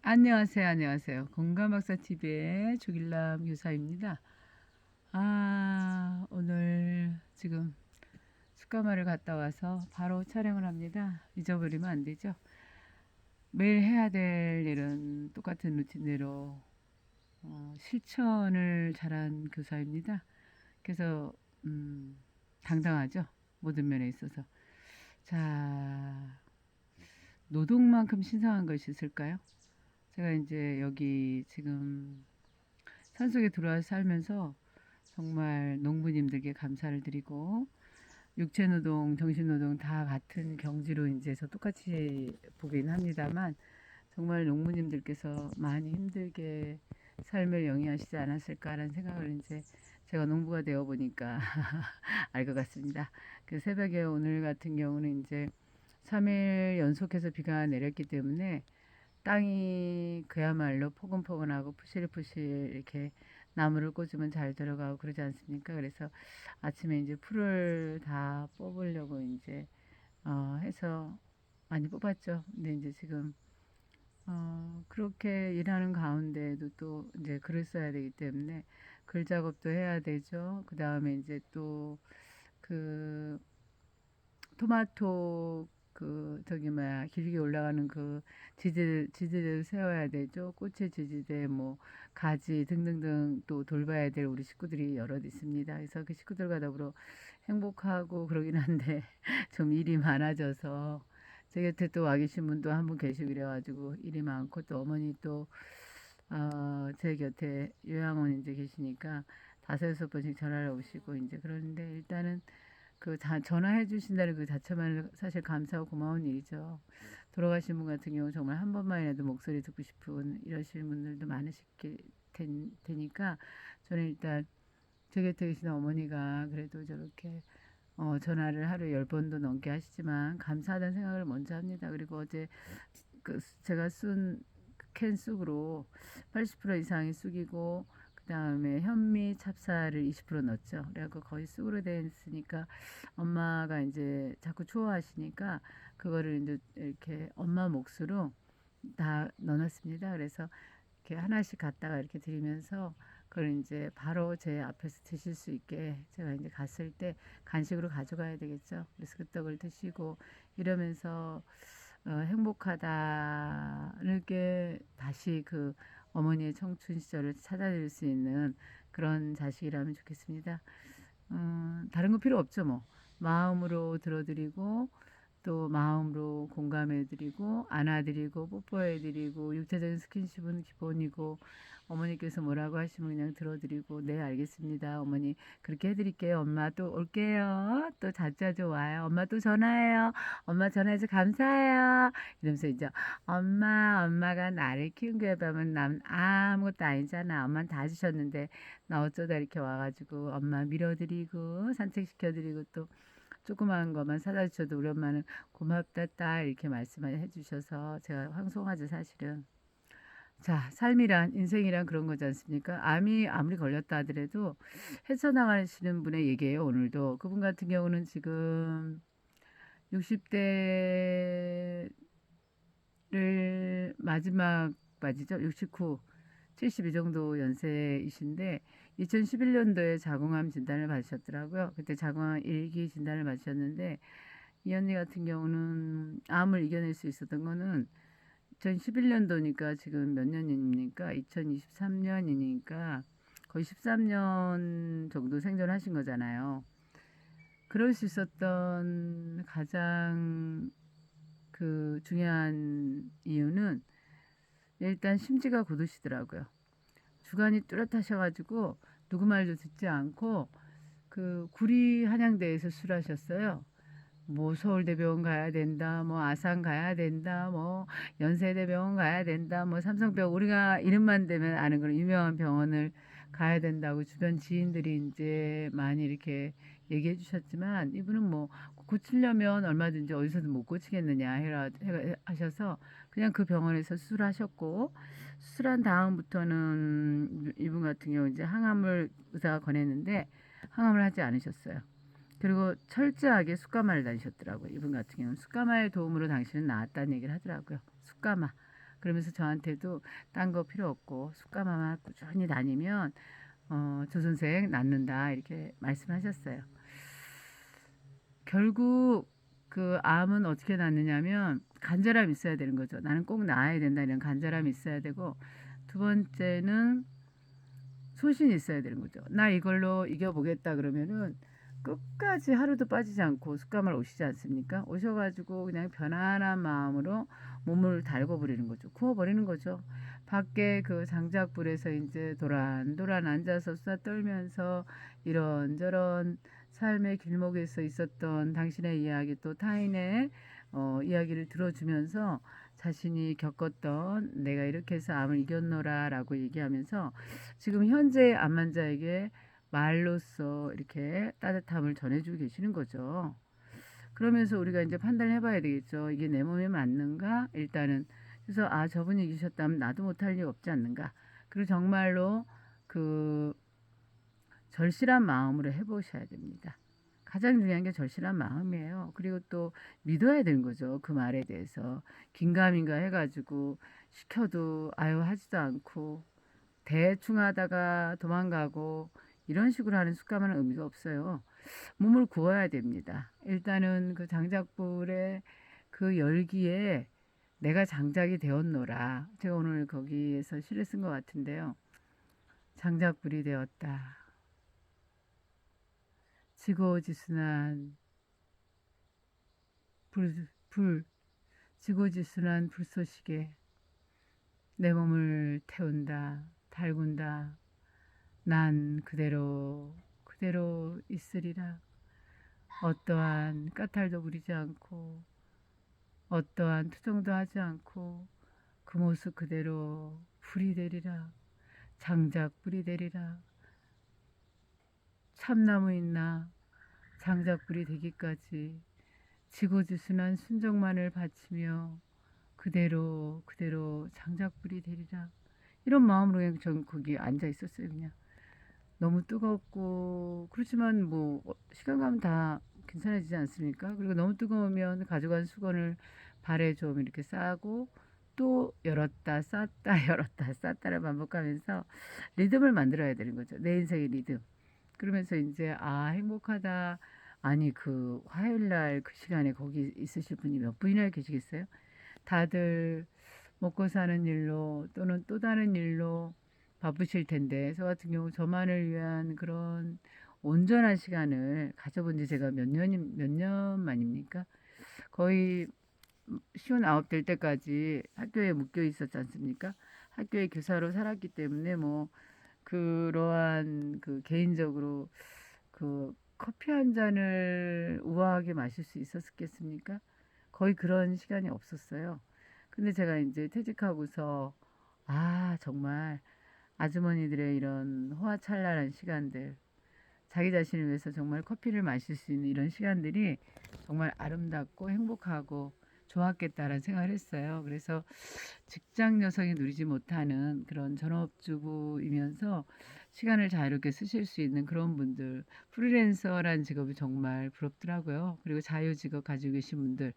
안녕하세요, 안녕하세요. 건강박사 TV의 조길남 교사입니다. 오늘 지금 숙가마를 갔다 와서 바로 촬영을 합니다. 잊어버리면 안 되죠. 매일 해야 될 일은 똑같은 루틴대로 실천을 잘한 교사입니다. 그래서 당당하죠. 모든 면에 있어서. 자, 노동만큼 신성한 것이 있을까요? 제가 이제 여기 지금 산속에 들어와 살면서 정말 농부님들께 감사를 드리고 육체노동, 정신노동 다 같은 경지로 이제 저 똑같이 보긴 합니다만 정말 농부님들께서 많이 힘들게 삶을 영위하시지 않았을까라는 생각을 이제 제가 농부가 되어 보니까 알 것 같습니다. 그 새벽에 오늘 같은 경우는 이제 3일 연속해서 비가 내렸기 때문에 땅이 그야말로 포근포근하고 푸실푸실 이렇게 나무를 꽂으면 잘 들어가고 그러지 않습니까? 그래서 아침에 이제 풀을 다 뽑으려고 이제 해서 많이 뽑았죠. 근데 이제 지금 그렇게 일하는 가운데에도 또 이제 글을 써야 되기 때문에 글 작업도 해야 되죠. 그 다음에 이제 또 그 토마토 저기 뭐야 길게 올라가는 그 지지대를 세워야 되죠. 꽃의 지지대 뭐 가지 등등등 또 돌봐야 될 우리 식구들이 여럿 있습니다. 그래서 그 식구들과 더불어 행복하고 그러긴 한데 좀 일이 많아져서 제 곁에 또 와 계신 분도 한 분 계시고 이래가지고 일이 많고 또 어머니 또 제 곁에 요양원 이제 계시니까 다섯 여섯 번씩 전화를 오시고 이제 그러는데 일단은 전화해 주신다는 그 자체만 사실 감사하고 고마운 일이죠. 돌아가신 분 같은 경우 정말 한 번만이라도 목소리 듣고 싶은 이러시는 분들도 많으실 테니까 저는 일단 제 곁에 계신 어머니가 그래도 저렇게 전화를 하루에 10번도 넘게 하시지만 감사하다는 생각을 먼저 합니다. 그리고 어제 제가 쓴 캔 쑥으로 80% 이상이 쑥이고 그 다음에 현미 찹쌀을 20% 넣었죠. 그래갖고 거의 쑥으로 됐으니까 엄마가 이제 자꾸 좋아하시니까 그거를 이제 이렇게 엄마 몫으로 다 넣어놨습니다. 그래서 이렇게 하나씩 갖다가 이렇게 드리면서 그걸 이제 바로 제 앞에서 드실 수 있게 제가 이제 갔을 때 간식으로 가져가야 되겠죠. 그래서 그 떡을 드시고 이러면서 행복하다는 게 다시 그 어머니의 청춘 시절을 찾아낼 수 있는 그런 자식이라면 좋겠습니다. 다른 거 필요 없죠, 뭐. 마음으로 들어드리고 또 마음으로 공감해드리고 안아드리고 뽀뽀해드리고 육체적인 스킨십은 기본이고 어머니께서 뭐라고 하시면 그냥 들어드리고 네 알겠습니다 어머니 그렇게 해드릴게요 엄마 또 올게요 또 자주 와요 엄마 또 전화해요 엄마 전화해서 감사해요 이러면서 이제 엄마가 나를 키운 거에 비하면 남 아무것도 아니잖아 엄마는 다 주셨는데 나 어쩌다 이렇게 와가지고 엄마 밀어드리고 산책시켜드리고 또 조그마한 것만 사다 주셔도 우리 엄마는 고맙다 딸 이렇게 말씀을 해주셔서 제가 황송하죠 사실은. 자 삶이란 인생이란 그런 거지 않습니까? 암이 아무리 걸렸다 하더라도 헤쳐나가시는 분의 얘기예요. 오늘도 그분 같은 경우는 지금 60대를 마지막 맞이죠. 69 70 이 정도 연세이신데 2011년도에 자궁암 진단을 받으셨더라고요. 그때 자궁암 1기 진단을 받으셨는데 이 언니 같은 경우는 암을 이겨낼 수 있었던 거는 2011년도니까 지금 몇 년입니까? 2023년이니까 거의 13년 정도 생존하신 거잖아요. 그럴 수 있었던 가장 그 중요한 이유는 일단 심지가 굳으시더라고요. 주관이 뚜렷하셔가지고 누구 말도 듣지 않고 그 구리 한양대에서 술하셨어요. 뭐 서울대병원 가야 된다, 뭐 아산 가야 된다, 뭐 연세대병원 가야 된다, 뭐 삼성병원 우리가 이름만 대면 아는 그런 유명한 병원을 가야 된다고 주변 지인들이 이제 많이 이렇게 얘기해 주셨지만 이분은 뭐 고치려면 얼마든지 어디서든 못 고치겠느냐 하셔서 그냥 그 병원에서 수술하셨고 수술한 다음부터는 이분 같은 경우 이제 항암을 의사가 권했는데 항암을 하지 않으셨어요. 그리고 철저하게 숯가마를 다니셨더라고요. 이분 같은 경우는 숯가마의 도움으로 당신은 나았다는 얘기를 하더라고요. 숯가마. 그러면서 저한테도 딴 거 필요 없고 습관만 꾸준히 다니면 조선생 낫는다 이렇게 말씀하셨어요. 결국 그 암은 어떻게 낫느냐면 간절함이 있어야 되는 거죠. 나는 꼭 나아야 된다 이런 간절함이 있어야 되고, 두 번째는 소신이 있어야 되는 거죠. 나 이걸로 이겨보겠다 그러면은 끝까지 하루도 빠지지 않고 습관을 오시지 않습니까? 오셔가지고 그냥 편안한 마음으로 몸을 달궈 버리는 거죠. 구워 버리는 거죠. 밖에 그 장작불에서 이제 도란도란 앉아서 수다 떨면서 이런저런 삶의 길목에서 있었던 당신의 이야기, 또 타인의 이야기를 들어주면서 자신이 겪었던 내가 이렇게 해서 암을 이겼노라라고 얘기하면서 지금 현재 암 환자에게 말로써 이렇게 따뜻함을 전해주고 계시는 거죠. 그러면서 우리가 이제 판단을 해봐야 되겠죠. 이게 내 몸에 맞는가? 일단은. 그래서 아, 저분이 이기셨다면 나도 못할 리 없지 않는가? 그리고 정말로 그 절실한 마음으로 해보셔야 됩니다. 가장 중요한 게 절실한 마음이에요. 그리고 또 믿어야 되는 거죠. 그 말에 대해서. 긴가민가 해가지고 시켜도 아유 하지도 않고 대충 하다가 도망가고 이런 식으로 하는 습관은 의미가 없어요. 몸을 구워야 됩니다. 일단은 그 장작불의 그 열기에 내가 장작이 되었노라. 제가 오늘 거기에서 시를 쓴 것 같은데요. 장작불이 되었다. 지고지순한 불, 지고지순한 불쏘시개 내 몸을 태운다, 달군다. 난 그대로 있으리라. 어떠한 까탈도 부리지 않고 어떠한 투정도 하지 않고 그 모습 그대로 불이 되리라. 장작불이 되리라. 참나무 있나 장작불이 되기까지 지고지순한 순정만을 바치며 그대로 장작불이 되리라. 이런 마음으로 그냥 전 거기 앉아 있었어요. 그냥 너무 뜨겁고, 그렇지만 뭐 시간 가면 다 괜찮아지지 않습니까? 그리고 너무 뜨거우면 가져간 수건을 발에 좀 이렇게 싸고 또 열었다 쌌다 열었다 쌌다를 반복하면서 리듬을 만들어야 되는 거죠. 내 인생의 리듬. 그러면서 이제 아, 행복하다. 아니 그 화요일 날 그 시간에 거기 있으실 분이 몇 분이나 계시겠어요? 다들 먹고 사는 일로 또는 또 다른 일로 바쁘실 텐데, 저 같은 경우 저만을 위한 그런 온전한 시간을 가져본 지 제가 몇 년 만입니까? 거의 쉬운 아홉 될 때까지 학교에 묶여 있었지 않습니까? 학교의 교사로 살았기 때문에 뭐 그러한 그 개인적으로 그 커피 한 잔을 우아하게 마실 수 있었겠습니까? 거의 그런 시간이 없었어요. 근데 제가 이제 퇴직하고서 아, 정말 아주머니들의 이런 호화찬란한 시간들, 자기 자신을 위해서 정말 커피를 마실 수 있는 이런 시간들이 정말 아름답고 행복하고 좋았겠다라는 생각을 했어요. 그래서 직장 여성이 누리지 못하는 그런 전업주부이면서 시간을 자유롭게 쓰실 수 있는 그런 분들, 프리랜서라는 직업이 정말 부럽더라고요. 그리고 자유직업 가지고 계신 분들,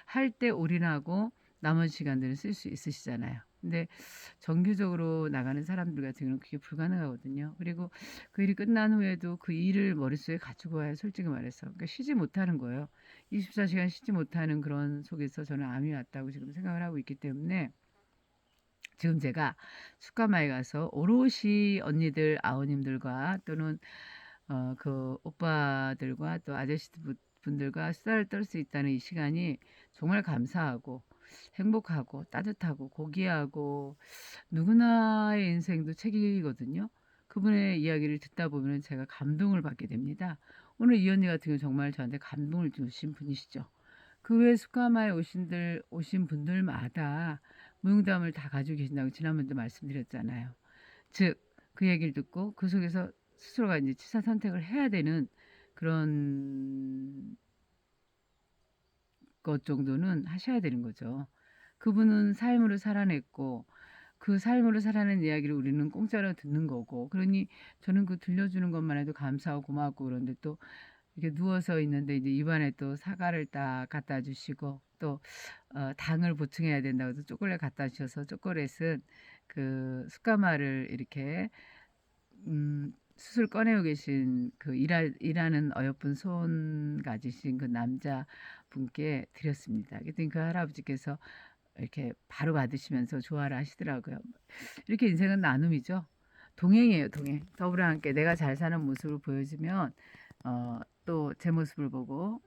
할 때 올인하고 남은 시간들을 쓸 수 있으시잖아요. 근데 정규적으로 나가는 사람들 같은 경우는 그게 불가능하거든요. 그리고 그 일이 끝난 후에도 그 일을 머릿속에 가지고 와야 솔직히 말해서. 그러니까 쉬지 못하는 거예요. 24시간 쉬지 못하는 그런 속에서 저는 암이 왔다고 지금 생각을 하고 있기 때문에 지금 제가 숙가마에 가서 오롯이 언니들, 아우님들과 또는 그 오빠들과 또 아저씨 분들과 수다를 떨 수 있다는 이 시간이 정말 감사하고 행복하고 따뜻하고 고귀하고 누구나의 인생도 책이거든요. 그분의 이야기를 듣다 보면 제가 감동을 받게 됩니다. 오늘 이 언니 같은 경우 정말 저한테 감동을 주신 분이시죠. 그 외에 스카마에 오신 분들마다 무용담을 다 가지고 계신다고 지난번도 말씀드렸잖아요. 즉, 그 얘기를 듣고 그 속에서 스스로가 이제 취사 선택을 해야 되는 그런 것 정도는 하셔야 되는 거죠. 그분은 삶으로 살아냈고 그 삶으로 살아낸 이야기를 우리는 공짜로 듣는 거고, 그러니 저는 그 들려주는 것만 해도 감사하고 고맙고, 그런데 또 이렇게 누워서 있는데 이제 입안에 또 사과를 딱 갖다 주시고 또 당을 보충해야 된다고 해서 초콜릿 갖다 주셔서 초콜릿은 그 숯가마를 이렇게 숯을 꺼내고 계신 그 일하는 어여쁜 손 가지신 그 남자분께 드렸습니다. 그랬더니 그 할아버지께서 이렇게 바로 받으시면서 좋아를 하시더라고요. 이렇게 인생은 나눔이죠. 동행이에요, 동행. 더불어 함께 내가 잘 사는 모습을 보여주면 또 제 모습을 보고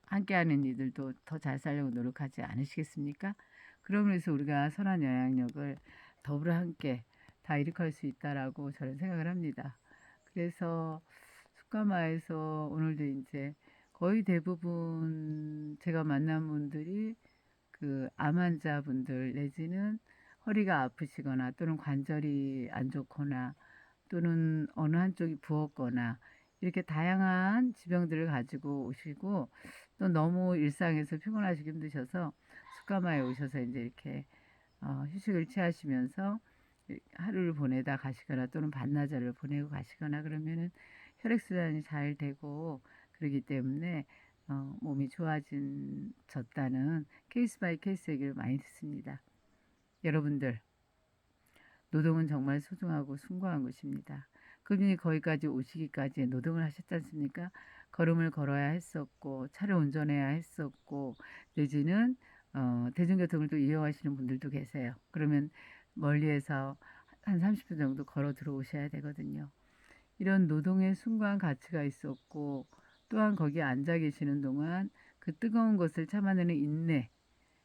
함께하는 이들도 더 잘 살려고 노력하지 않으시겠습니까? 그러면서 우리가 선한 영향력을 더불어 함께 다 일으킬 수 있다라고 저는 생각을 합니다. 그래서 숙가마에서 오늘도 이제 거의 대부분 제가 만난 분들이 그 암 환자분들 내지는 허리가 아프시거나 또는 관절이 안 좋거나 또는 어느 한쪽이 부었거나 이렇게 다양한 지병들을 가지고 오시고 또 너무 일상에서 피곤하시기 힘드셔서 숙가마에 오셔서 이제 이렇게 휴식을 취하시면서 하루를 보내다 가시거나 또는 반나절을 보내고 가시거나 그러면은 혈액순환이 잘 되고 그러기 때문에 몸이 좋아졌다는 케이스 바이 케이스 얘기를 많이 듣습니다. 여러분들 노동은 정말 소중하고 숭고한 것입니다. 그분이 거기까지 오시기까지 노동을 하셨지 않습니까? 걸음을 걸어야 했었고 차를 운전해야 했었고 내지는 대중교통을 또 이용하시는 분들도 계세요. 그러면 멀리에서 한 30분 정도 걸어 들어오셔야 되거든요. 이런 노동의 숭고한 가치가 있었고 또한 거기에 앉아 계시는 동안 그 뜨거운 것을 참아내는 인내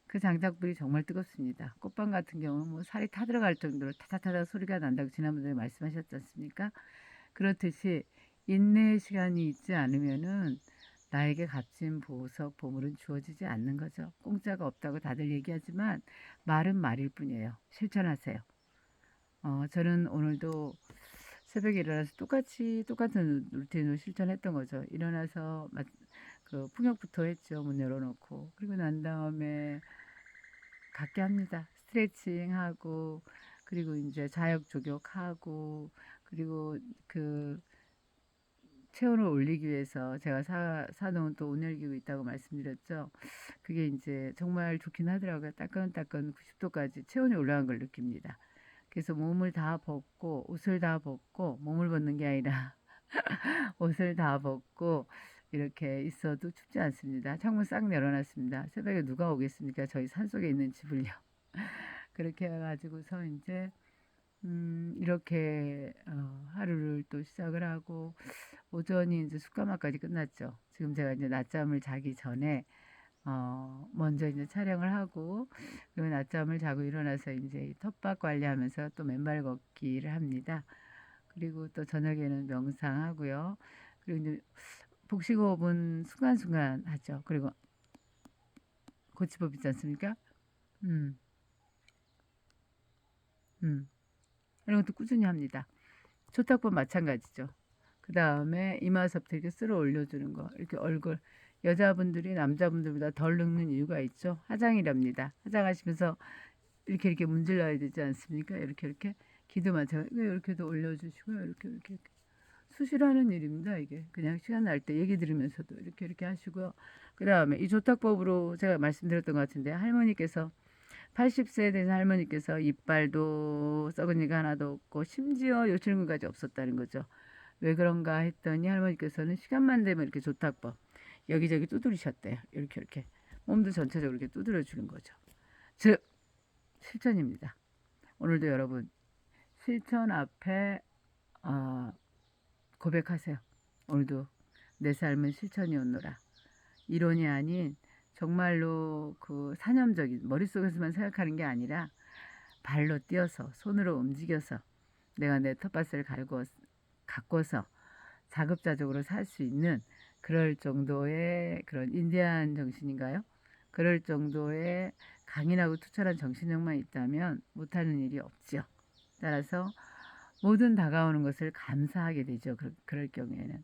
그 장작불이 정말 뜨겁습니다. 꽃빵 같은 경우는 뭐 살이 타들어갈 정도로 타다타다 소리가 난다고 지난번에 말씀하셨지 않습니까? 그렇듯이 인내의 시간이 있지 않으면은 나에게 값진 보석, 보물은 주어지지 않는 거죠. 공짜가 없다고 다들 얘기하지만 말은 말일 뿐이에요. 실천하세요. 저는 오늘도 새벽에 일어나서 똑같은 루틴을 실천했던 거죠. 일어나서 그 풍욕부터 했죠. 문 열어놓고. 그리고 난 다음에 갖게 합니다. 스트레칭하고 그리고 이제 자역 조격하고 그리고 그 체온을 올리기 위해서 제가 사놓은 또 온열기구 있다고 말씀드렸죠. 그게 이제 정말 좋긴 하더라고요. 따끈따끈 90도까지 체온이 올라간 걸 느낍니다. 그래서 몸을 다 벗고 옷을 다 벗고 몸을 벗는 게 아니라 옷을 다 벗고 이렇게 있어도 춥지 않습니다. 창문 싹 열어놨습니다. 새벽에 누가 오겠습니까? 저희 산속에 있는 집을요. 그렇게 해가지고서 이제 이렇게 하루를 또 시작을 하고 오전이 이제 숙가마까지 끝났죠. 지금 제가 이제 낮잠을 자기 전에 먼저 이제 촬영을 하고 그리고 낮잠을 자고 일어나서 이제 텃밭 관리하면서 또 맨발 걷기를 합니다. 그리고 또 저녁에는 명상하고요. 그리고 이제 복식호흡은 순간순간 하죠. 그리고 고치법 있지 않습니까? 음, 음. 이런 것도 꾸준히 합니다. 조탁법 마찬가지죠. 그 다음에 이마서부터 이렇게 쓸어 올려주는 거. 이렇게 얼굴. 여자분들이 남자분들보다 덜 늙는 이유가 있죠. 화장이랍니다. 화장하시면서 이렇게 문질러야 되지 않습니까? 이렇게 기도 마찬가지. 이렇게도 올려주시고요. 이렇게. 수시라는 일입니다. 이게 그냥 시간 날 때 얘기 들으면서도 이렇게 하시고요. 그 다음에 이 조탁법으로 제가 말씀드렸던 것 같은데 할머니께서 80세 된 할머니께서 이빨도 썩은 이가 하나도 없고 심지어 요실금까지 없었다는 거죠. 왜 그런가 했더니 할머니께서는 시간만 되면 이렇게 조탁법 여기저기 두드리셨대요. 이렇게 몸도 전체적으로 이렇게 두드려 주는 거죠. 즉 실천입니다. 오늘도 여러분 실천 앞에 어, 고백하세요. 오늘도 내 삶은 실천이었노라. 이론이 아닌 정말로 그 사념적인 머릿속에서만 생각하는 게 아니라 발로 뛰어서 손으로 움직여서 내가 내 텃밭을 가꿔서 자급자족으로 살 수 있는 그럴 정도의 그런 인디안 정신인가요? 그럴 정도의 강인하고 투철한 정신력만 있다면 못하는 일이 없죠. 따라서 모든 다가오는 것을 감사하게 되죠. 그럴 경우에는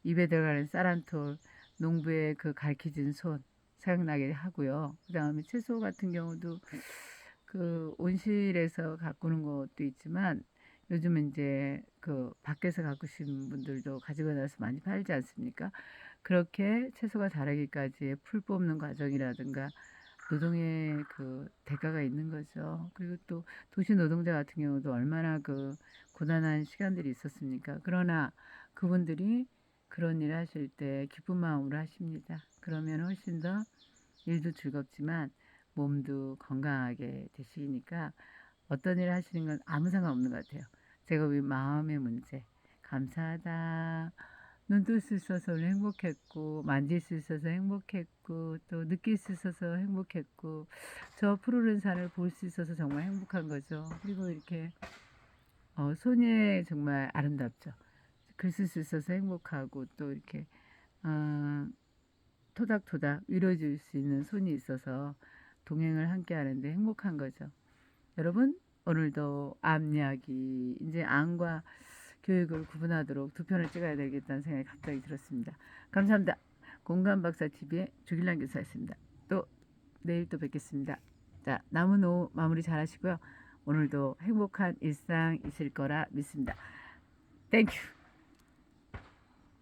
입에 들어가는 쌀 한 톨, 농부의 그 갈퀴진 손 생각나게 하고요. 그 다음에 채소 같은 경우도 그 온실에서 가꾸는 것도 있지만 요즘은 이제 그 밖에서 가꾸신 분들도 가지고 나서 많이 팔지 않습니까? 그렇게 채소가 자라기까지의 풀 뽑는 과정이라든가 노동의 그 대가가 있는 거죠. 그리고 또 도시 노동자 같은 경우도 얼마나 그 고단한 시간들이 있었습니까? 그러나 그분들이 그런 일 하실 때 기쁜 마음으로 하십니다. 그러면 훨씬 더 일도 즐겁지만 몸도 건강하게 되시니까 어떤 일 하시는 건 아무 상관없는 것 같아요. 제가 왜 마음의 문제, 감사하다. 눈 뜰 수 있어서 오늘 행복했고, 만질 수 있어서 행복했고, 또 느낄 수 있어서 행복했고, 저 푸르른 산을 볼 수 있어서 정말 행복한 거죠. 그리고 이렇게 손이 정말 아름답죠. 글 쓸 수 있어서 행복하고, 또 이렇게 어, 토닥토닥 위로줄 수 있는 손이 있어서 동행을 함께 하는데 행복한 거죠. 여러분, 오늘도 암 이야기, 이제 암과 교육을 구분하도록 두 편을 찍어야 되겠다는 생각이 갑자기 들었습니다. 감사합니다. 공감박사 TV의 주길란 교사였습니다. 또 내일 또 뵙겠습니다. 자, 남은 오후 마무리 잘 하시고요. 오늘도 행복한 일상이실 거라 믿습니다. 땡큐.